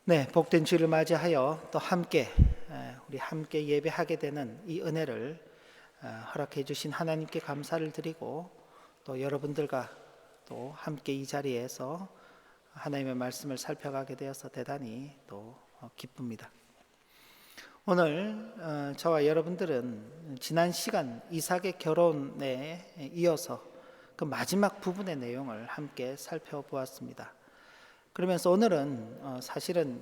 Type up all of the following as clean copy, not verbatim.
네, 복된 주를 맞이하여 또 함께 우리 함께 예배하게 되는 이 은혜를 허락해 주신 하나님께 감사를 드리고 또 여러분들과 또 함께 이 자리에서 하나님의 말씀을 살펴가게 되어서 대단히 또 기쁩니다. 오늘 저와 여러분들은 지난 시간 이삭의 결혼에 이어서 그 마지막 부분의 내용을 함께 살펴보았습니다. 그러면서 오늘은 사실은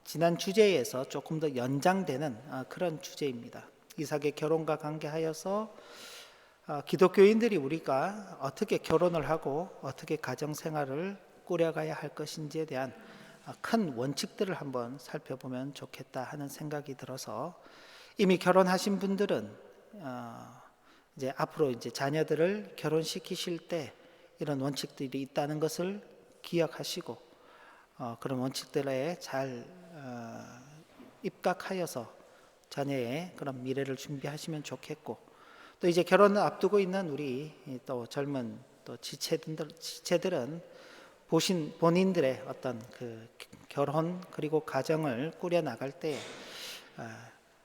지난 주제에서 조금 더 연장되는 그런 주제입니다. 이삭의 결혼과 관계하여서 기독교인들이 우리가 어떻게 결혼을 하고 어떻게 가정생활을 꾸려가야 할 것인지에 대한 큰 원칙들을 한번 살펴보면 좋겠다 하는 생각이 들어서 이미 결혼하신 분들은 이제 앞으로 이제 자녀들을 결혼시키실 때 이런 원칙들이 있다는 것을 기억하시고 그런 원칙들에 잘 입각하여서 자녀의 그런 미래를 준비하시면 좋겠고, 또 이제 결혼을 앞두고 있는 우리 또 젊은 또 지체들은 본인들의 어떤 그 결혼 그리고 가정을 꾸려 나갈 때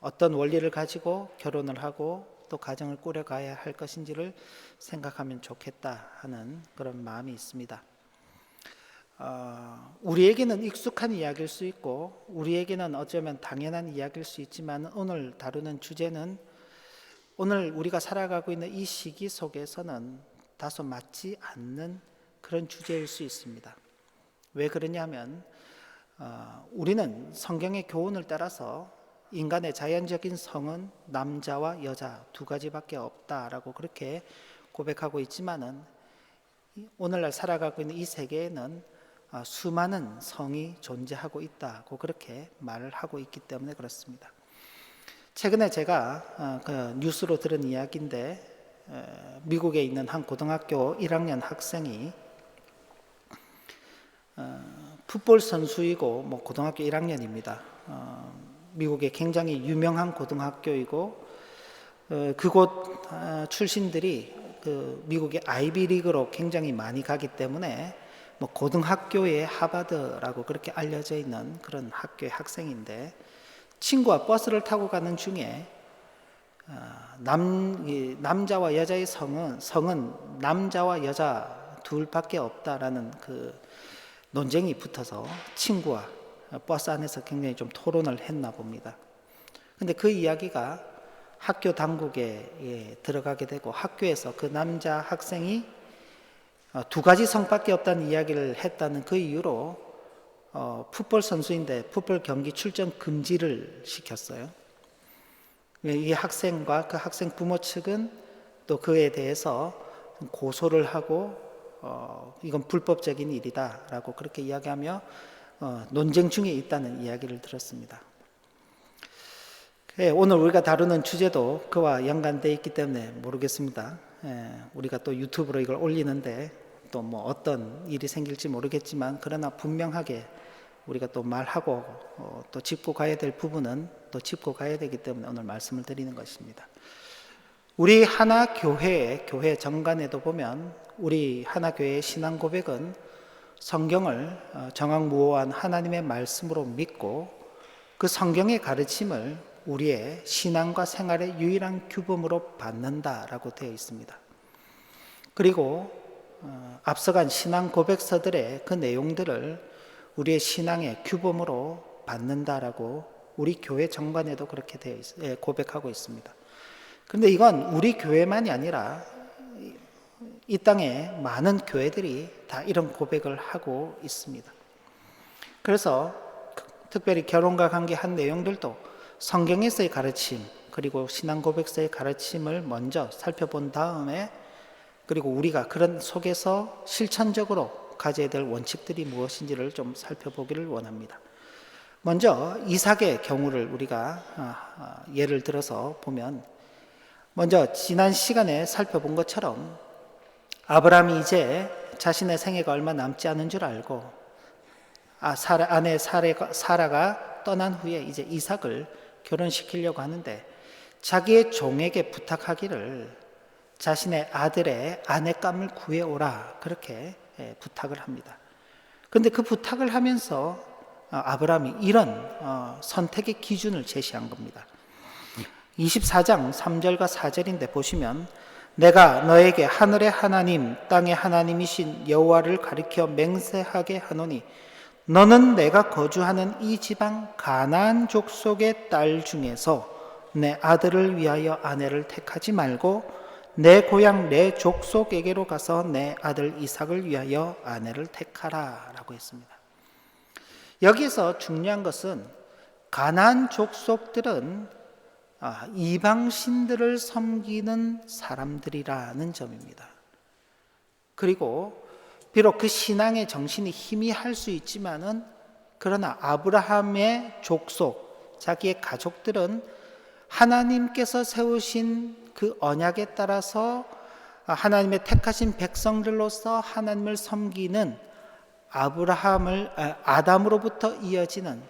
어떤 원리를 가지고 결혼을 하고 또 가정을 꾸려 가야 할 것인지를 생각하면 좋겠다 하는 그런 마음이 있습니다. 우리에게는 익숙한 이야기일 수 있고 우리에게는 어쩌면 당연한 이야기일 수 있지만 오늘 다루는 주제는 오늘 우리가 살아가고 있는 이 시기 속에서는 다소 맞지 않는 그런 주제일 수 있습니다. 왜 그러냐면 우리는 성경의 교훈을 따라서 인간의 자연적인 성은 남자와 여자 두 가지밖에 없다라고 그렇게 고백하고 있지만은 오늘날 살아가고 있는 이 세계에는 수많은 성이 존재하고 있다고 그렇게 말을 하고 있기 때문에 그렇습니다. 최근에 제가 그 뉴스로 들은 이야기인데 미국에 있는 한 고등학교 1학년 학생이 풋볼 선수이고 뭐 고등학교 1학년입니다. 미국의 굉장히 유명한 고등학교이고 그곳 출신들이 그 미국의 아이비리그로 굉장히 많이 가기 때문에 뭐 고등학교의 하버드라고 그렇게 알려져 있는 그런 학교의 학생인데 친구와 버스를 타고 가는 중에 남자와 여자의 성은 남자와 여자 둘밖에 없다라는 그 논쟁이 붙어서 친구와 버스 안에서 굉장히 좀 토론을 했나 봅니다. 근데 그 이야기가 학교 당국에 들어가게 되고 학교에서 그 남자 학생이 두 가지 성밖에 없다는 이야기를 했다는 그 이유로 풋볼 선수인데 풋볼 경기 출전 금지를 시켰어요. 이 학생과 그 학생 부모 측은 또 그에 대해서 고소를 하고 이건 불법적인 일이다라고 그렇게 이야기하며 논쟁 중에 있다는 이야기를 들었습니다. 오늘 우리가 다루는 주제도 그와 연관되어 있기 때문에 모르겠습니다. 우리가 또 유튜브로 이걸 올리는데 또 뭐 어떤 일이 생길지 모르겠지만 그러나 분명하게 우리가 또 말하고 또 짚고 가야 될 부분은 또 짚고 가야 되기 때문에 오늘 말씀을 드리는 것입니다. 우리 하나교회 정관에도 보면 우리 하나교회의 신앙 고백은 성경을 정확무오한 하나님의 말씀으로 믿고 그 성경의 가르침을 우리의 신앙과 생활의 유일한 규범으로 받는다라고 되어 있습니다. 그리고 앞서간 신앙 고백서들의 그 내용들을 우리의 신앙의 규범으로 받는다라고 우리 교회 정관에도 그렇게 고백하고 있습니다. 그런데 이건 우리 교회만이 아니라 이 땅에 많은 교회들이 다 이런 고백을 하고 있습니다. 그래서 특별히 결혼과 관계한 내용들도 성경에서의 가르침 그리고 신앙 고백서의 가르침을 먼저 살펴본 다음에 그리고 우리가 그런 속에서 실천적으로 가져야 될 원칙들이 무엇인지를 좀 살펴보기를 원합니다. 먼저 이삭의 경우를 우리가 예를 들어서 보면 먼저 지난 시간에 살펴본 것처럼 아브라함이 이제 자신의 생애가 얼마 남지 않은 줄 알고 아내 사라가 떠난 후에 이제 이삭을 결혼시키려고 하는데 자기의 종에게 부탁하기를 자신의 아들의 아내감을 구해오라 그렇게 부탁을 합니다. 그런데 그 부탁을 하면서 아브라함이 이런 선택의 기준을 제시한 겁니다. 24장 3절과 4절인데 보시면 내가 너에게 하늘의 하나님 땅의 하나님이신 여호와를 가리켜 맹세하게 하노니 너는 내가 거주하는 이 지방 가나안 족속의 딸 중에서 내 아들을 위하여 아내를 택하지 말고 내 고향 내 족속에게로 가서 내 아들 이삭을 위하여 아내를 택하라 라고 했습니다. 여기서 중요한 것은 가나안 족속들은 이방신들을 섬기는 사람들이라는 점입니다. 그리고 비록 그 신앙의 정신이 희미할 수 있지만은 그러나 아브라함의 족속, 자기의 가족들은 하나님께서 세우신 그 언약에 따라서 하나님의 택하신 백성들로서 하나님을 섬기는 아담으로부터 이어지는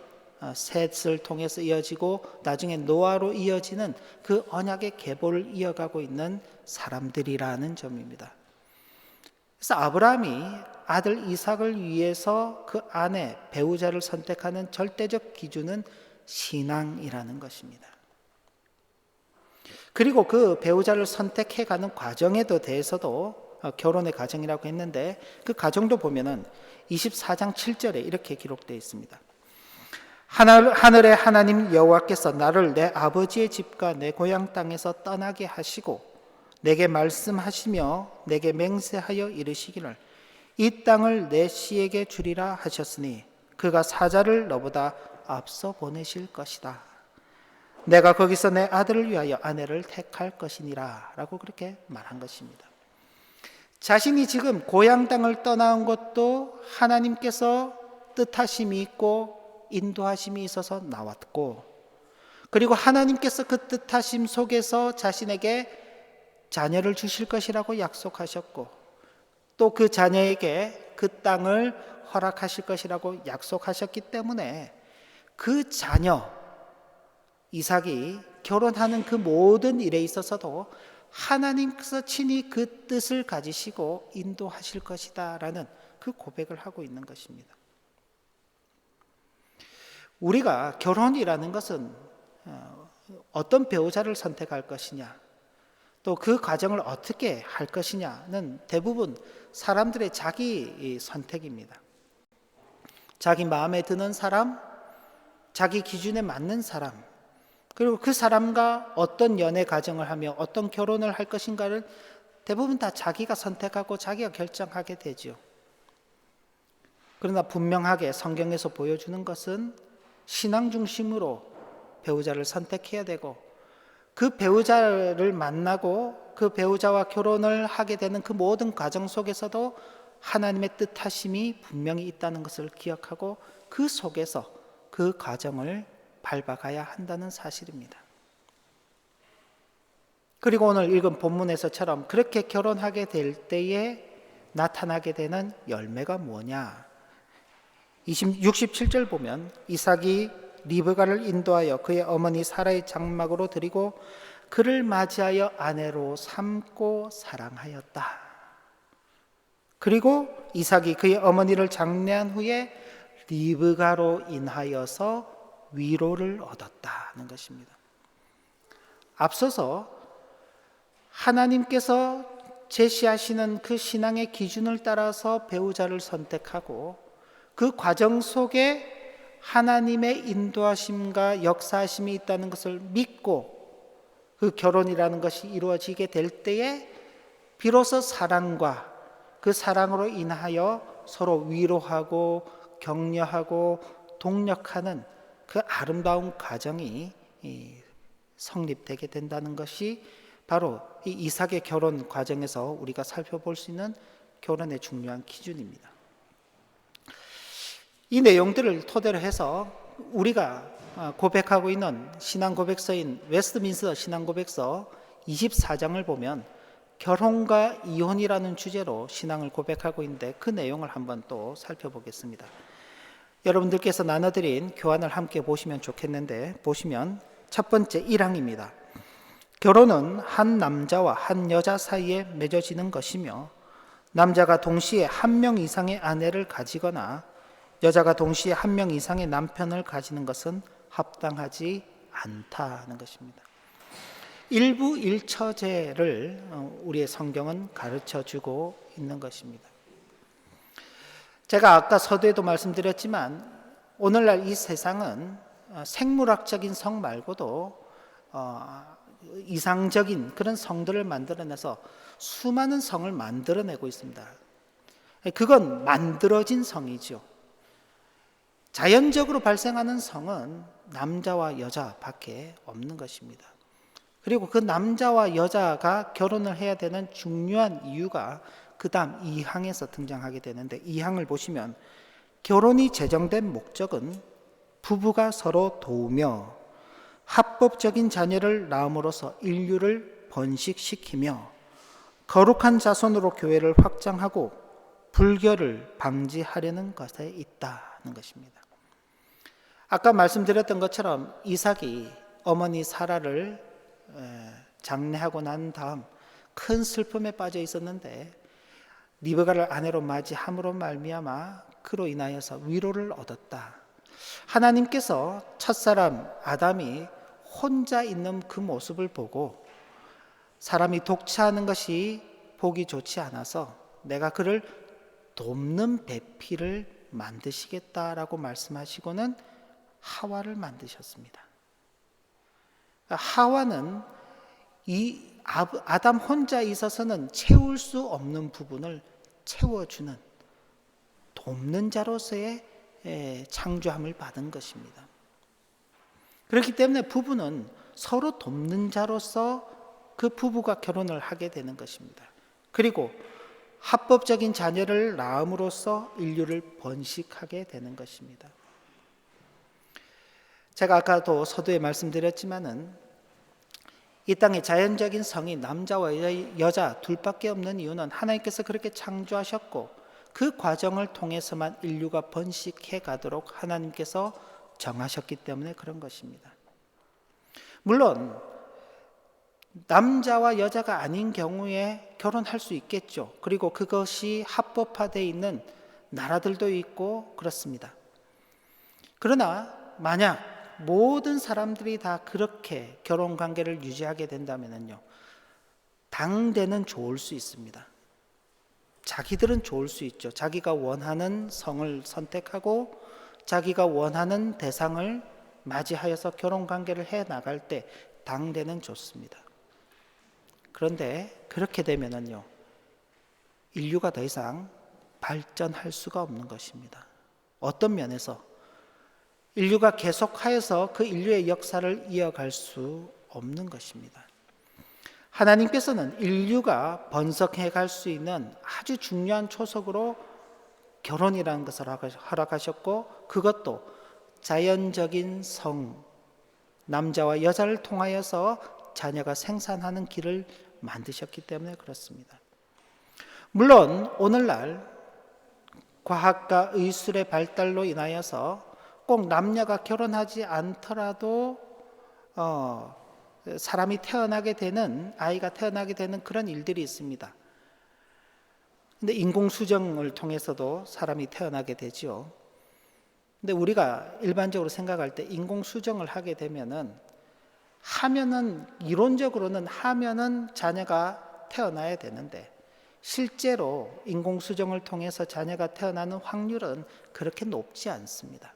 셋을 통해서 이어지고 나중에 노아로 이어지는 그 언약의 계보를 이어가고 있는 사람들이라는 점입니다. 그래서 아브라함이 아들 이삭을 위해서 그 아내 배우자를 선택하는 절대적 기준은 신앙이라는 것입니다. 그리고 그 배우자를 선택해가는 과정에도 대해서도 결혼의 과정이라고 했는데 그 과정도 보면은 24장 7절에 이렇게 기록되어 있습니다. 하늘의 하나님 여호와께서 나를 내 아버지의 집과 내 고향 땅에서 떠나게 하시고 내게 말씀하시며 내게 맹세하여 이르시기를 이 땅을 내 씨에게 주리라 하셨으니 그가 사자를 너보다 앞서 보내실 것이다. 내가 거기서 내 아들을 위하여 아내를 택할 것이니라 라고 그렇게 말한 것입니다. 자신이 지금 고향 땅을 떠나온 것도 하나님께서 뜻하심이 있고 인도하심이 있어서 나왔고, 그리고 하나님께서 그 뜻하심 속에서 자신에게 자녀를 주실 것이라고 약속하셨고, 또 그 자녀에게 그 땅을 허락하실 것이라고 약속하셨기 때문에 그 자녀 이삭이 결혼하는 그 모든 일에 있어서도 하나님께서 친히 그 뜻을 가지시고 인도하실 것이다 라는 그 고백을 하고 있는 것입니다. 우리가 결혼이라는 것은 어떤 배우자를 선택할 것이냐, 또 그 과정을 어떻게 할 것이냐는 대부분 사람들의 자기 선택입니다. 자기 마음에 드는 사람, 자기 기준에 맞는 사람, 그리고 그 사람과 어떤 연애 과정을 하며 어떤 결혼을 할 것인가를 대부분 다 자기가 선택하고 자기가 결정하게 되죠. 그러나 분명하게 성경에서 보여주는 것은 신앙 중심으로 배우자를 선택해야 되고, 그 배우자를 만나고 그 배우자와 결혼을 하게 되는 그 모든 과정 속에서도 하나님의 뜻하심이 분명히 있다는 것을 기억하고 그 속에서 그 과정을 밟아가야 한다는 사실입니다. 그리고 오늘 읽은 본문에서처럼 그렇게 결혼하게 될 때에 나타나게 되는 열매가 뭐냐? 67절 보면 이삭이 리브가를 인도하여 그의 어머니 사라의 장막으로 드리고 그를 맞이하여 아내로 삼고 사랑하였다. 그리고 이삭이 그의 어머니를 장례한 후에 리브가로 인하여서 위로를 얻었다는 것입니다. 앞서서 하나님께서 제시하시는 그 신앙의 기준을 따라서 배우자를 선택하고 그 과정 속에 하나님의 인도하심과 역사하심이 있다는 것을 믿고 그 결혼이라는 것이 이루어지게 될 때에 비로소 사랑과 그 사랑으로 인하여 서로 위로하고 격려하고 동력하는 그 아름다운 과정이 성립되게 된다는 것이 바로 이 이삭의 결혼 과정에서 우리가 살펴볼 수 있는 결혼의 중요한 기준입니다. 이 내용들을 토대로 해서 우리가 고백하고 있는 신앙 고백서인 웨스트민스터 신앙 고백서 24장을 보면 결혼과 이혼이라는 주제로 신앙을 고백하고 있는데 그 내용을 한번 또 살펴보겠습니다. 여러분들께서 나눠드린 교환을 함께 보시면 좋겠는데, 보시면 첫 번째 1항입니다. 결혼은 한 남자와 한 여자 사이에 맺어지는 것이며 남자가 동시에 한 명 이상의 아내를 가지거나 여자가 동시에 한 명 이상의 남편을 가지는 것은 합당하지 않다는 것입니다. 일부 일처제를 우리의 성경은 가르쳐주고 있는 것입니다. 제가 아까 서두에도 말씀드렸지만 오늘날 이 세상은 생물학적인 성 말고도 이상적인 그런 성들을 만들어내서 수많은 성을 만들어내고 있습니다. 그건 만들어진 성이죠. 자연적으로 발생하는 성은 남자와 여자밖에 없는 것입니다. 그리고 그 남자와 여자가 결혼을 해야 되는 중요한 이유가 그 다음 2항에서 등장하게 되는데, 2항을 보시면 결혼이 제정된 목적은 부부가 서로 도우며 합법적인 자녀를 낳음으로써 인류를 번식시키며 거룩한 자손으로 교회를 확장하고 불결을 방지하려는 것에 있다는 것입니다. 아까 말씀드렸던 것처럼 이삭이 어머니 사라를 장례하고 난 다음 큰 슬픔에 빠져 있었는데 리브가를 아내로 맞이함으로 말미암아 그로 인하여서 위로를 얻었다. 하나님께서 첫사람 아담이 혼자 있는 그 모습을 보고 사람이 독차하는 것이 보기 좋지 않아서 내가 그를 돕는 배필을 만드시겠다라고 말씀하시고는 하와를 만드셨습니다. 하와는 이 아담 혼자 있어서는 채울 수 없는 부분을 채워주는 돕는 자로서의 창조함을 받은 것입니다. 그렇기 때문에 부부는 서로 돕는 자로서 그 부부가 결혼을 하게 되는 것입니다. 그리고 합법적인 자녀를 낳음으로써 인류를 번식하게 되는 것입니다. 제가 아까도 서두에 말씀드렸지만은 이 땅에 자연적인 성이 남자와 여자 둘밖에 없는 이유는 하나님께서 그렇게 창조하셨고 그 과정을 통해서만 인류가 번식해 가도록 하나님께서 정하셨기 때문에 그런 것입니다. 물론 남자와 여자가 아닌 경우에 결혼할 수 있겠죠. 그리고 그것이 합법화되어 있는 나라들도 있고 그렇습니다. 그러나 만약 모든 사람들이 다 그렇게 결혼 관계를 유지하게 된다면요, 당대는 좋을 수 있습니다. 자기들은 좋을 수 있죠. 자기가 원하는 성을 선택하고 자기가 원하는 대상을 맞이하여서 결혼 관계를 해 나갈 때 당대는 좋습니다. 그런데 그렇게 되면요, 인류가 더 이상 발전할 수가 없는 것입니다. 어떤 면에서 인류가 계속하여서 그 인류의 역사를 이어갈 수 없는 것입니다. 하나님께서는 인류가 번성해 갈 수 있는 아주 중요한 초석으로 결혼이라는 것을 허락하셨고 그것도 자연적인 성, 남자와 여자를 통하여서 자녀가 생산하는 길을 만드셨기 때문에 그렇습니다. 물론 오늘날 과학과 의술의 발달로 인하여서 꼭 남녀가 결혼하지 않더라도 사람이 태어나게 되는, 아이가 태어나게 되는 그런 일들이 있습니다. 근데 인공수정을 통해서도 사람이 태어나게 되죠. 근데 우리가 일반적으로 생각할 때 인공수정을 하게 되면은 이론적으로는 하면은 자녀가 태어나야 되는데 실제로 인공수정을 통해서 자녀가 태어나는 확률은 그렇게 높지 않습니다.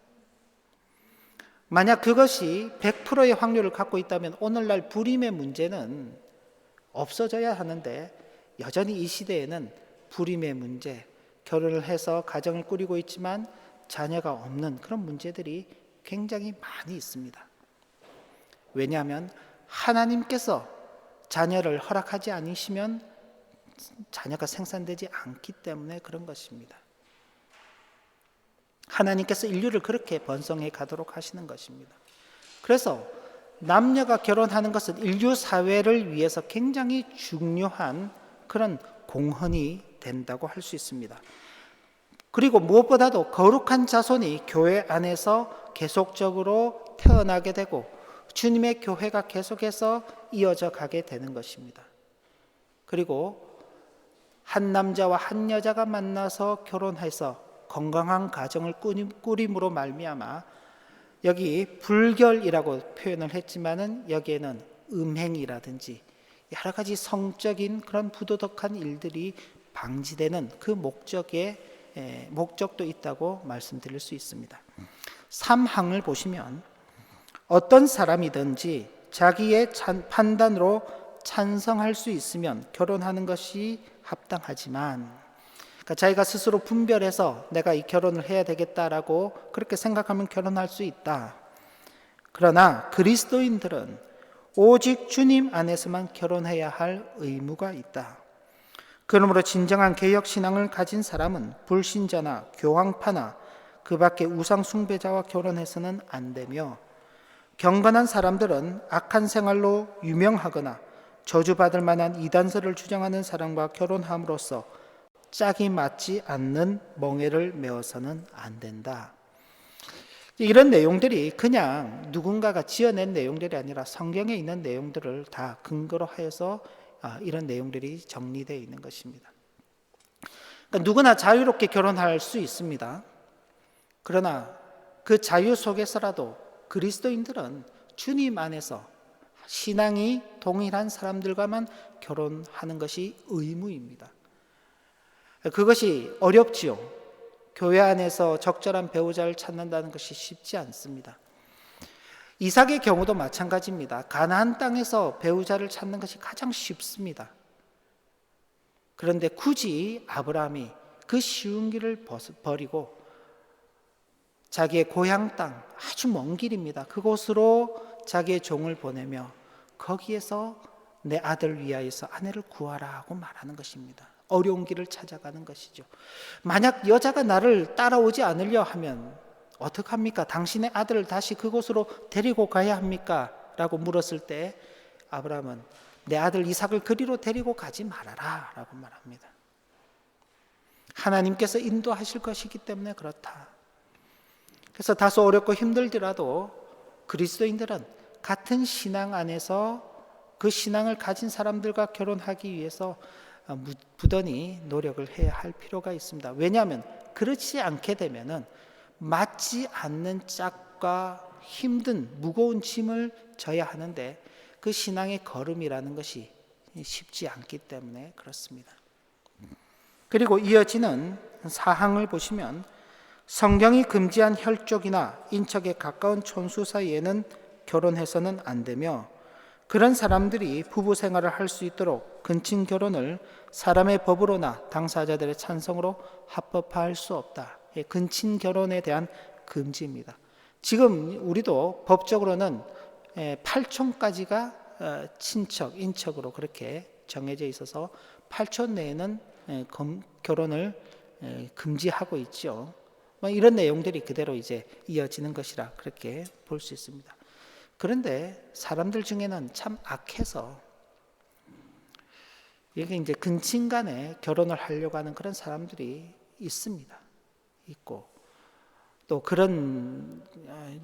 만약 그것이 100%의 확률을 갖고 있다면 오늘날 불임의 문제는 없어져야 하는데 여전히 이 시대에는 불임의 문제, 결혼을 해서 가정을 꾸리고 있지만 자녀가 없는 그런 문제들이 굉장히 많이 있습니다. 왜냐하면 하나님께서 자녀를 허락하지 않으시면 자녀가 생산되지 않기 때문에 그런 것입니다. 하나님께서 인류를 그렇게 번성해 가도록 하시는 것입니다. 그래서 남녀가 결혼하는 것은 인류 사회를 위해서 굉장히 중요한 그런 공헌이 된다고 할 수 있습니다. 그리고 무엇보다도 거룩한 자손이 교회 안에서 계속적으로 태어나게 되고 주님의 교회가 계속해서 이어져 가게 되는 것입니다. 그리고 한 남자와 한 여자가 만나서 결혼해서 건강한 가정을 꾸림으로 말미암아 여기 불결이라고 표현을 했지만은 여기에는 음행이라든지 여러 가지 성적인 그런 부도덕한 일들이 방지되는 그 목적도 있다고 말씀드릴 수 있습니다. 3항을 보시면 어떤 사람이든지 자기의 판단으로 찬성할 수 있으면 결혼하는 것이 합당하지만, 그러니까 자기가 스스로 분별해서 내가 이 결혼을 해야 되겠다라고 그렇게 생각하면 결혼할 수 있다. 그러나 그리스도인들은 오직 주님 안에서만 결혼해야 할 의무가 있다. 그러므로 진정한 개혁신앙을 가진 사람은 불신자나 교황파나 그 밖의 우상 숭배자와 결혼해서는 안 되며, 경건한 사람들은 악한 생활로 유명하거나 저주받을 만한 이단설을 주장하는 사람과 결혼함으로써 짝이 맞지 않는 멍에를 메어서는 안 된다. 이런 내용들이 그냥 누군가가 지어낸 내용들이 아니라 성경에 있는 내용들을 다 근거로 하여서 이런 내용들이 정리되어 있는 것입니다. 그러니까 누구나 자유롭게 결혼할 수 있습니다. 그러나 그 자유 속에서라도 그리스도인들은 주님 안에서 신앙이 동일한 사람들과만 결혼하는 것이 의무입니다. 그것이 어렵지요. 교회 안에서 적절한 배우자를 찾는다는 것이 쉽지 않습니다. 이삭의 경우도 마찬가지입니다. 가나안 땅에서 배우자를 찾는 것이 가장 쉽습니다. 그런데 굳이 아브라함이 그 쉬운 길을 버리고 자기의 고향 땅, 아주 먼 길입니다. 그곳으로 자기의 종을 보내며 거기에서 내 아들 위하여서 아내를 구하라 하고 말하는 것입니다. 어려운 길을 찾아가는 것이죠. 만약 여자가 나를 따라오지 않으려 하면 어떡합니까? 당신의 아들을 다시 그곳으로 데리고 가야 합니까? 라고 물었을 때 아브라함은 내 아들 이삭을 그리로 데리고 가지 말아라 라고 말합니다. 하나님께서 인도하실 것이기 때문에 그렇다. 그래서 다소 어렵고 힘들더라도 그리스도인들은 같은 신앙 안에서 그 신앙을 가진 사람들과 결혼하기 위해서 부단히 노력을 해야 할 필요가 있습니다. 왜냐하면 그렇지 않게 되면은 맞지 않는 짝과 힘든 무거운 짐을 져야 하는데 그 신앙의 걸음이라는 것이 쉽지 않기 때문에 그렇습니다. 그리고 이어지는 사항을 보시면 성경이 금지한 혈족이나 인척에 가까운 촌수 사이에는 결혼해서는 안 되며, 그런 사람들이 부부 생활을 할 수 있도록 근친 결혼을 사람의 법으로나 당사자들의 찬성으로 합법화할 수 없다. 근친 결혼에 대한 금지입니다. 지금 우리도 법적으로는 8촌까지가 친척, 인척으로 그렇게 정해져 있어서 8촌 내에는 결혼을 금지하고 있죠. 이런 내용들이 그대로 이제 이어지는 것이라 그렇게 볼 수 있습니다. 그런데 사람들 중에는 참 악해서 이게 이제 근친 간에 결혼을 하려고 하는 그런 사람들이 있습니다. 있고 또 그런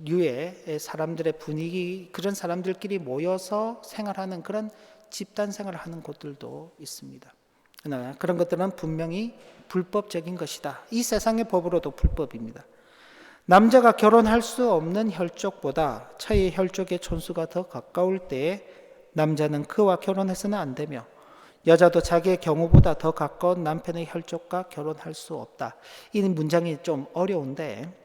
류의 사람들의 분위기, 그런 사람들끼리 모여서 생활하는 그런 집단 생활을 하는 곳들도 있습니다. 그러나 그런 것들은 분명히 불법적인 것이다. 이 세상의 법으로도 불법입니다. 남자가 결혼할 수 없는 혈족보다 차의 혈족의 촌수가 더 가까울 때에 남자는 그와 결혼해서는 안 되며, 여자도 자기의 경우보다 더 가까운 남편의 혈족과 결혼할 수 없다. 이 문장이 좀 어려운데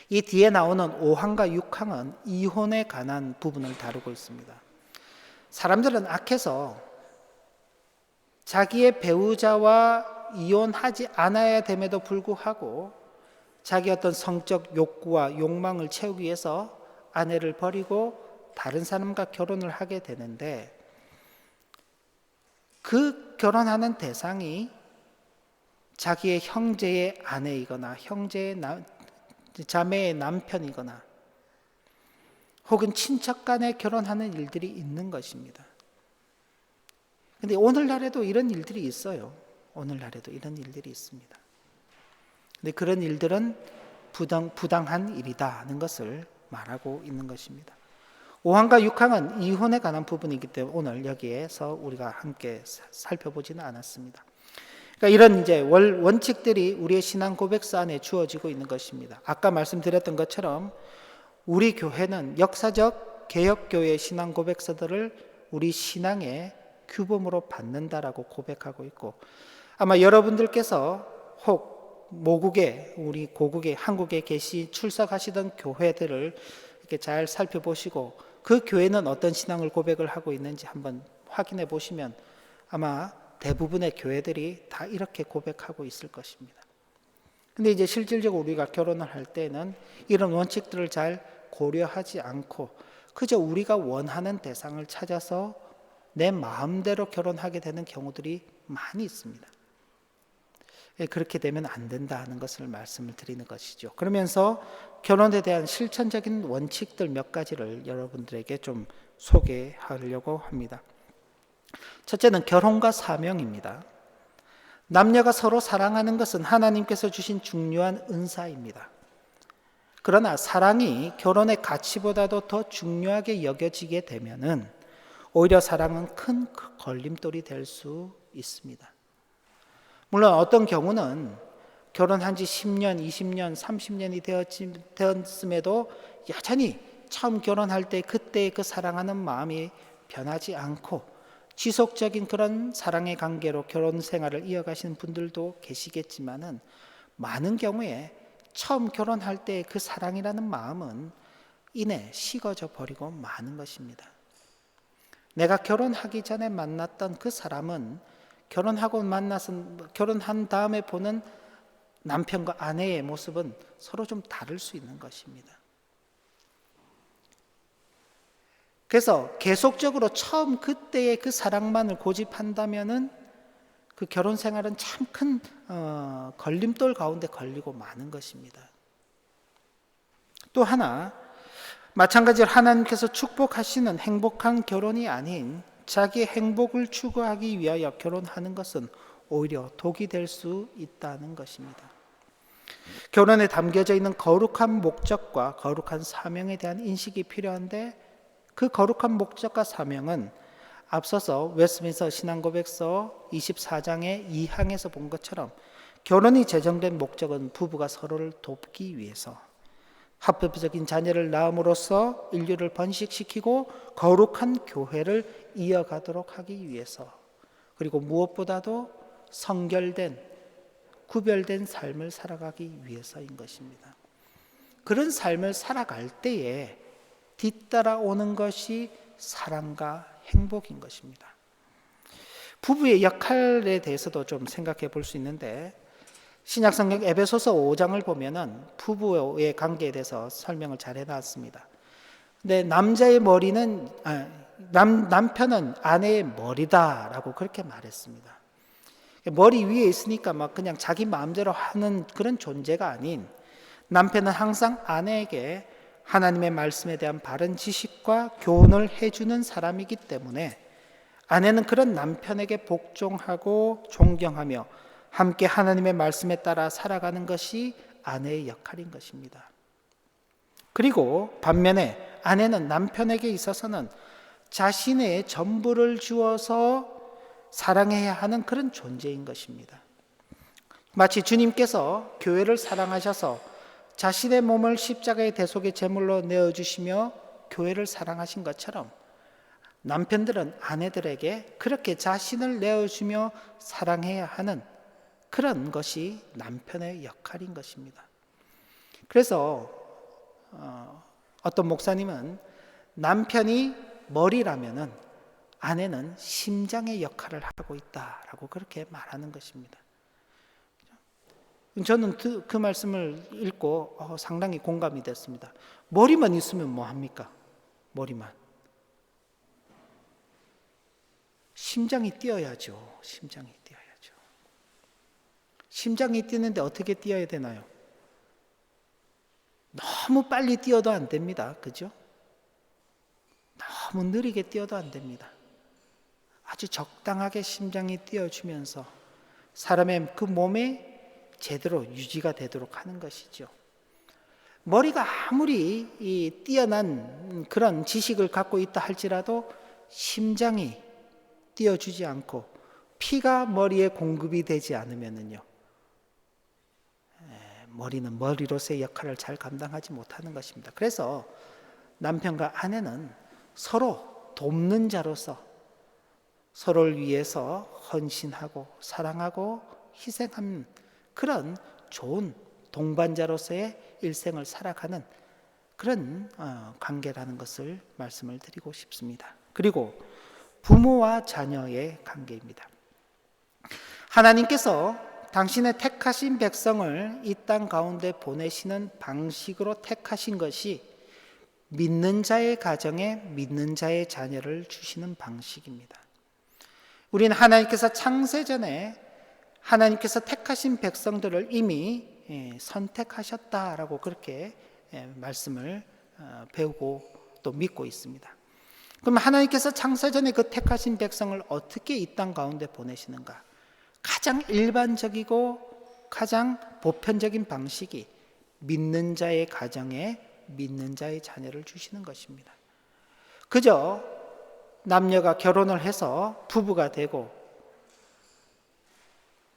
이 뒤에 나오는 5항과 6항은 이혼에 관한 부분을 다루고 있습니다. 사람들은 악해서 자기의 배우자와 이혼하지 않아야 됨에도 불구하고 자기 어떤 성적 욕구와 욕망을 채우기 위해서 아내를 버리고 다른 사람과 결혼을 하게 되는데, 그 결혼하는 대상이 자기의 형제의 아내이거나 형제의 자매의 남편이거나 혹은 친척 간에 결혼하는 일들이 있는 것입니다. 그런데 오늘날에도 이런 일들이 있어요. 오늘날에도 이런 일들이 있습니다. 근데 그런 일들은 부당한 일이다는 것을 말하고 있는 것입니다. 5항과 6항은 이혼에 관한 부분이기 때문에 오늘 여기에서 우리가 함께 살펴보지는 않았습니다. 그러니까 이런 이제 원칙들이 우리의 신앙 고백서 안에 주어지고 있는 것입니다. 아까 말씀드렸던 것처럼 우리 교회는 역사적 개혁교회의 신앙 고백서들을 우리 신앙의 규범으로 받는다라고 고백하고 있고, 아마 여러분들께서 혹 모국에, 우리 고국에, 한국에 출석하시던 교회들을 이렇게 잘 살펴보시고 그 교회는 어떤 신앙을 고백을 하고 있는지 한번 확인해 보시면 아마 대부분의 교회들이 다 이렇게 고백하고 있을 것입니다. 근데 이제 실질적으로 우리가 결혼을 할 때는 이런 원칙들을 잘 고려하지 않고 그저 우리가 원하는 대상을 찾아서 내 마음대로 결혼하게 되는 경우들이 많이 있습니다. 그렇게 되면 안 된다는 것을 말씀을 드리는 것이죠. 그러면서 결혼에 대한 실천적인 원칙들 몇 가지를 여러분들에게 좀 소개하려고 합니다. 첫째는 결혼과 사명입니다. 남녀가 서로 사랑하는 것은 하나님께서 주신 중요한 은사입니다. 그러나 사랑이 결혼의 가치보다도 더 중요하게 여겨지게 되면은 오히려 사랑은 큰 걸림돌이 될 수 있습니다. 물론 어떤 경우는 결혼한 지 10년, 20년, 30년이 되었음에도 여전히 처음 결혼할 때 그때의 그 사랑하는 마음이 변하지 않고 지속적인 그런 사랑의 관계로 결혼 생활을 이어가시는 분들도 계시겠지만은 많은 경우에 처음 결혼할 때 그 사랑이라는 마음은 이내 식어져 버리고 마는 것입니다. 내가 결혼하기 전에 만났던 그 사람은 결혼한 다음에 보는 남편과 아내의 모습은 서로 좀 다를 수 있는 것입니다. 그래서 계속적으로 처음 그때의 그 사랑만을 고집한다면은 그 결혼 생활은 참 큰 걸림돌 가운데 걸리고 마는 것입니다. 또 하나, 마찬가지로 하나님께서 축복하시는 행복한 결혼이 아닌 자기의 행복을 추구하기 위하여 결혼하는 것은 오히려 독이 될 수 있다는 것입니다. 결혼에 담겨져 있는 거룩한 목적과 거룩한 사명에 대한 인식이 필요한데 그 거룩한 목적과 사명은 앞서서 웨스트민스터 신앙고백서 24장의 2항에서 본 것처럼 결혼이 제정된 목적은 부부가 서로를 돕기 위해서 합법적인 자녀를 낳음으로써 인류를 번식시키고 거룩한 교회를 이어가도록 하기 위해서, 그리고 무엇보다도 성결된 구별된 삶을 살아가기 위해서인 것입니다. 그런 삶을 살아갈 때에 뒤따라오는 것이 사랑과 행복인 것입니다. 부부의 역할에 대해서도 좀 생각해 볼 수 있는데 신약성경 에베소서 5장을 보면은 부부의 관계에 대해서 설명을 잘 해놨습니다. 근데 남자의 머리는 남편은 아내의 머리다라고 그렇게 말했습니다. 머리 위에 있으니까 막 그냥 자기 마음대로 하는 그런 존재가 아닌 남편은 항상 아내에게 하나님의 말씀에 대한 바른 지식과 교훈을 해주는 사람이기 때문에 아내는 그런 남편에게 복종하고 존경하며 함께 하나님의 말씀에 따라 살아가는 것이 아내의 역할인 것입니다. 그리고 반면에 아내는 남편에게 있어서는 자신의 전부를 주어서 사랑해야 하는 그런 존재인 것입니다. 마치 주님께서 교회를 사랑하셔서 자신의 몸을 십자가의 대속의 제물로 내어주시며 교회를 사랑하신 것처럼 남편들은 아내들에게 그렇게 자신을 내어주며 사랑해야 하는 그런 것이 남편의 역할인 것입니다. 그래서 어떤 목사님은 남편이 머리라면은 아내는 심장의 역할을 하고 있다라고 그렇게 말하는 것입니다. 저는 그 말씀을 읽고 상당히 공감이 됐습니다. 머리만 있으면 뭐 합니까? 머리만. 심장이 뛰어야죠. 심장이 뛰어야죠. 심장이 뛰는데 어떻게 뛰어야 되나요? 너무 빨리 뛰어도 안 됩니다. 그죠? 너무 느리게 뛰어도 안 됩니다. 아주 적당하게 심장이 뛰어주면서 사람의 그 몸에 제대로 유지가 되도록 하는 것이죠. 머리가 아무리 뛰어난 그런 지식을 갖고 있다 할지라도 심장이 뛰어주지 않고 피가 머리에 공급이 되지 않으면은요, 머리는 머리로서의 역할을 잘 감당하지 못하는 것입니다. 그래서 남편과 아내는 서로 돕는 자로서 서로를 위해서 헌신하고 사랑하고 희생하는 그런 좋은 동반자로서의 일생을 살아가는 그런 관계라는 것을 말씀을 드리고 싶습니다. 그리고 부모와 자녀의 관계입니다. 하나님께서 당신의 택하신 백성을 이 땅 가운데 보내시는 방식으로 택하신 것이 믿는 자의 가정에 믿는 자의 자녀를 주시는 방식입니다. 우리는 하나님께서 창세전에 하나님께서 택하신 백성들을 이미 선택하셨다라고 그렇게 말씀을 배우고 또 믿고 있습니다. 그럼 하나님께서 창세전에 그 택하신 백성을 어떻게 이 땅 가운데 보내시는가? 가장 일반적이고 가장 보편적인 방식이 믿는 자의 가정에 믿는 자의 자녀를 주시는 것입니다. 그저 남녀가 결혼을 해서 부부가 되고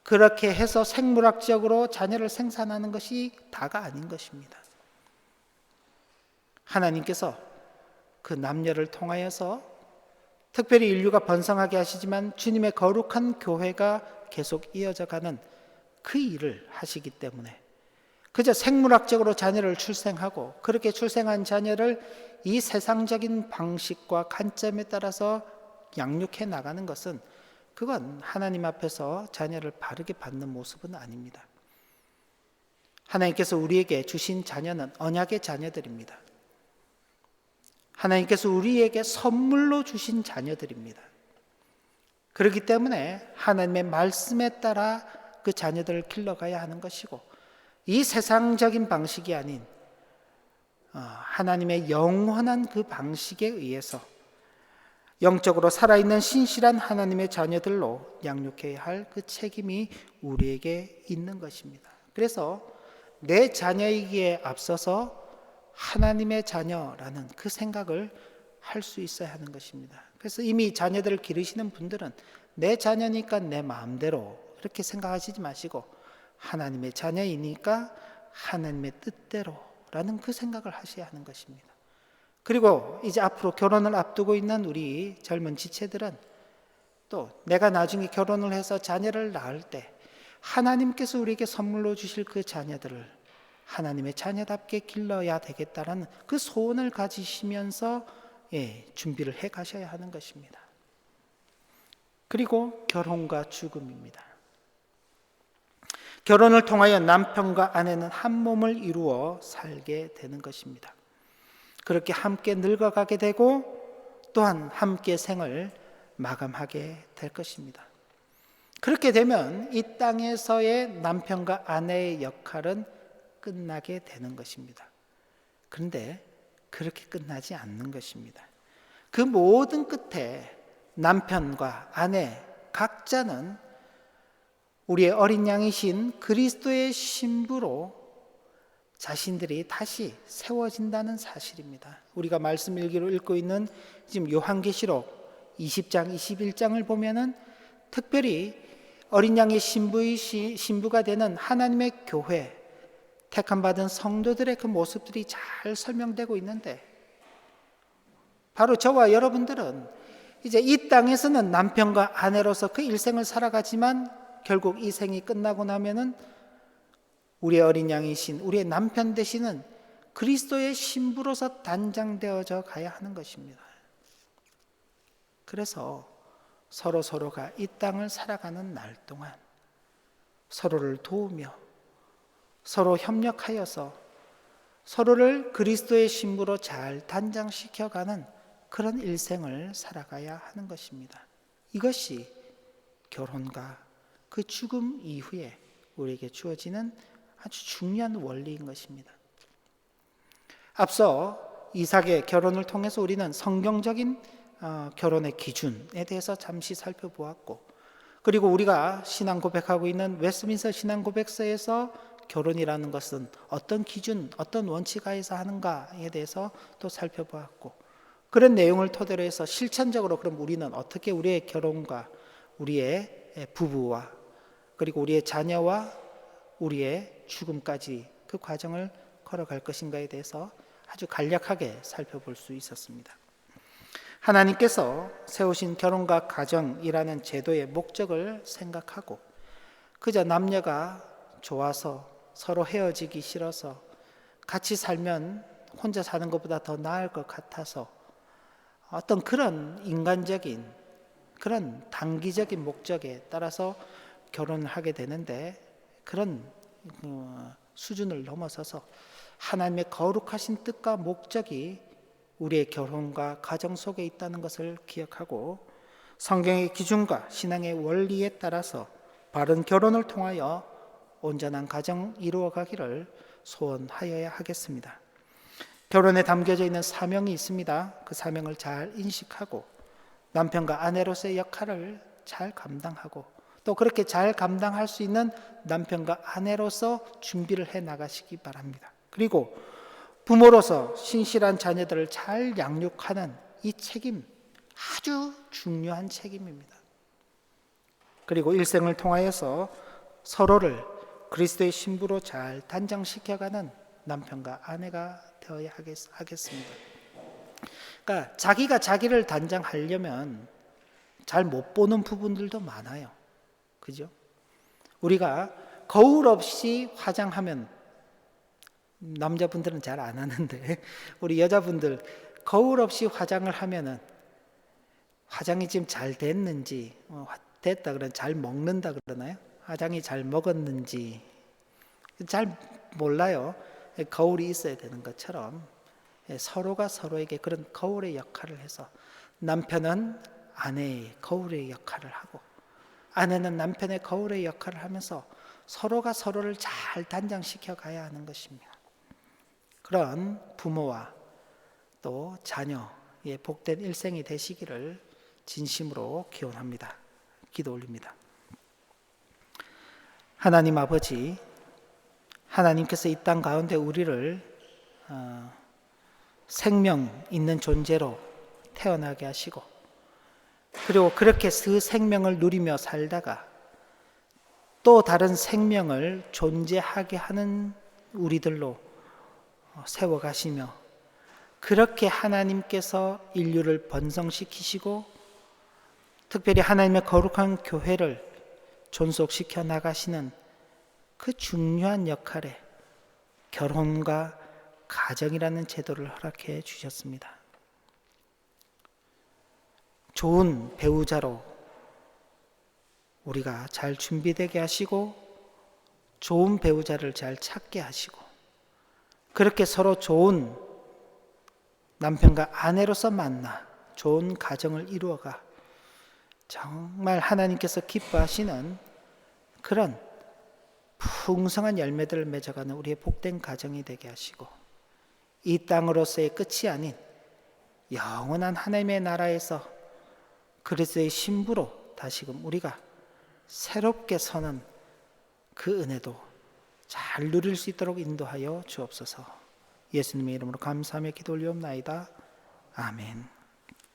그렇게 해서 생물학적으로 자녀를 생산하는 것이 다가 아닌 것입니다. 하나님께서 그 남녀를 통하여서 특별히 인류가 번성하게 하시지만 주님의 거룩한 교회가 계속 이어져 가는 그 일을 하시기 때문에 그저 생물학적으로 자녀를 출생하고 그렇게 출생한 자녀를 이 세상적인 방식과 관점에 따라서 양육해 나가는 것은 그건 하나님 앞에서 자녀를 바르게 받는 모습은 아닙니다. 하나님께서 우리에게 주신 자녀는 언약의 자녀들입니다. 하나님께서 우리에게 선물로 주신 자녀들입니다. 그렇기 때문에 하나님의 말씀에 따라 그 자녀들을 길러가야 하는 것이고 이 세상적인 방식이 아닌 하나님의 영원한 그 방식에 의해서 영적으로 살아있는 신실한 하나님의 자녀들로 양육해야 할 그 책임이 우리에게 있는 것입니다. 그래서 내 자녀이기에 앞서서 하나님의 자녀라는 그 생각을 할 수 있어야 하는 것입니다. 그래서 이미 자녀들을 기르시는 분들은 내 자녀니까 내 마음대로 그렇게 생각하시지 마시고 하나님의 자녀이니까 하나님의 뜻대로라는 그 생각을 하셔야 하는 것입니다. 그리고 이제 앞으로 결혼을 앞두고 있는 우리 젊은 지체들은 또 내가 나중에 결혼을 해서 자녀를 낳을 때 하나님께서 우리에게 선물로 주실 그 자녀들을 하나님의 자녀답게 길러야 되겠다라는 그 소원을 가지시면서 준비를 해 가셔야 하는 것입니다. 그리고 결혼과 죽음입니다. 결혼을 통하여 남편과 아내는 한 몸을 이루어 살게 되는 것입니다. 그렇게 함께 늙어가게 되고 또한 함께 생을 마감하게 될 것입니다. 그렇게 되면 이 땅에서의 남편과 아내의 역할은 끝나게 되는 것입니다. 그런데 그렇게 끝나지 않는 것입니다. 그 모든 끝에 남편과 아내 각자는 우리의 어린 양이신 그리스도의 신부로 자신들이 다시 세워진다는 사실입니다. 우리가 말씀 일기로 읽고 있는 지금 요한계시록 20장, 21장을 보면은 특별히 어린 양의 신부가 되는 하나님의 교회, 택함받은 성도들의 그 모습들이 잘 설명되고 있는데 바로 저와 여러분들은 이제 이 땅에서는 남편과 아내로서 그 일생을 살아가지만 결국 이 생이 끝나고 나면은 우리의 어린 양이신 우리의 남편 되시는 그리스도의 신부로서 단장되어져 가야 하는 것입니다. 그래서 서로가 이 땅을 살아가는 날 동안 서로를 도우며 서로 협력하여서 서로를 그리스도의 신부로 잘 단장시켜가는 그런 일생을 살아가야 하는 것입니다. 이것이 결혼과 그 죽음 이후에 우리에게 주어지는 아주 중요한 원리인 것입니다. 앞서 이삭의 결혼을 통해서 우리는 성경적인 결혼의 기준에 대해서 잠시 살펴보았고, 그리고 우리가 신앙 고백하고 있는 웨스트민스터 신앙 고백서에서 결혼이라는 것은 어떤 기준, 어떤 원칙 하에서 하는가에 대해서 또 살펴보았고, 그런 내용을 토대로 해서 실천적으로 그럼 우리는 어떻게 우리의 결혼과 우리의 부부와 그리고 우리의 자녀와 우리의 죽음까지 그 과정을 걸어갈 것인가에 대해서 아주 간략하게 살펴볼 수 있었습니다. 하나님께서 세우신 결혼과 가정이라는 제도의 목적을 생각하고 그저 남녀가 좋아서 서로 헤어지기 싫어서 같이 살면 혼자 사는 것보다 더 나을 것 같아서 어떤 그런 인간적인 그런 단기적인 목적에 따라서 결혼을 하게 되는데 그런 수준을 넘어서서 하나님의 거룩하신 뜻과 목적이 우리의 결혼과 가정 속에 있다는 것을 기억하고 성경의 기준과 신앙의 원리에 따라서 바른 결혼을 통하여 온전한 가정 이루어가기를 소원하여야 하겠습니다. 결혼에 담겨져 있는 사명이 있습니다. 그 사명을 잘 인식하고 남편과 아내로서의 역할을 잘 감당하고 또 그렇게 잘 감당할 수 있는 남편과 아내로서 준비를 해 나가시기 바랍니다. 그리고 부모로서 신실한 자녀들을 잘 양육하는 이 책임, 아주 중요한 책임입니다. 그리고 일생을 통하여서 서로를 그리스도의 신부로 잘 단장시켜가는 남편과 아내가 되어야 하겠습니다. 그러니까 자기가 자기를 단장하려면 잘 못 보는 부분들도 많아요. 그죠? 우리가 거울 없이 화장하면 남자분들은 잘 안 하는데 우리 여자분들 거울 없이 화장을 하면은 화장이 지금 잘 됐는지 됐다 그러면 잘 먹는다 그러나요? 화장이 잘 먹었는지 잘 몰라요. 거울이 있어야 되는 것처럼 서로가 서로에게 그런 거울의 역할을 해서 남편은 아내의 거울의 역할을 하고 아내는 남편의 거울의 역할을 하면서 서로가 서로를 잘 단장시켜 가야 하는 것입니다. 그런 부모와 또 자녀의 복된 일생이 되시기를 진심으로 기원합니다. 기도 올립니다. 하나님 아버지, 하나님께서 이 땅 가운데 우리를 생명 있는 존재로 태어나게 하시고 그리고 그렇게 그 생명을 누리며 살다가 또 다른 생명을 존재하게 하는 우리들로 세워가시며 그렇게 하나님께서 인류를 번성시키시고 특별히 하나님의 거룩한 교회를 존속시켜 나가시는 그 중요한 역할에 결혼과 가정이라는 제도를 허락해 주셨습니다. 좋은 배우자로 우리가 잘 준비되게 하시고 좋은 배우자를 잘 찾게 하시고 그렇게 서로 좋은 남편과 아내로서 만나 좋은 가정을 이루어가 정말 하나님께서 기뻐하시는 그런 풍성한 열매들을 맺어가는 우리의 복된 가정이 되게 하시고 이 땅으로서의 끝이 아닌 영원한 하나님의 나라에서 그리스도의 신부로 다시금 우리가 새롭게 서는 그 은혜도 잘 누릴 수 있도록 인도하여 주옵소서. 예수님의 이름으로 감사하며 기도 올리옵나이다. 아멘.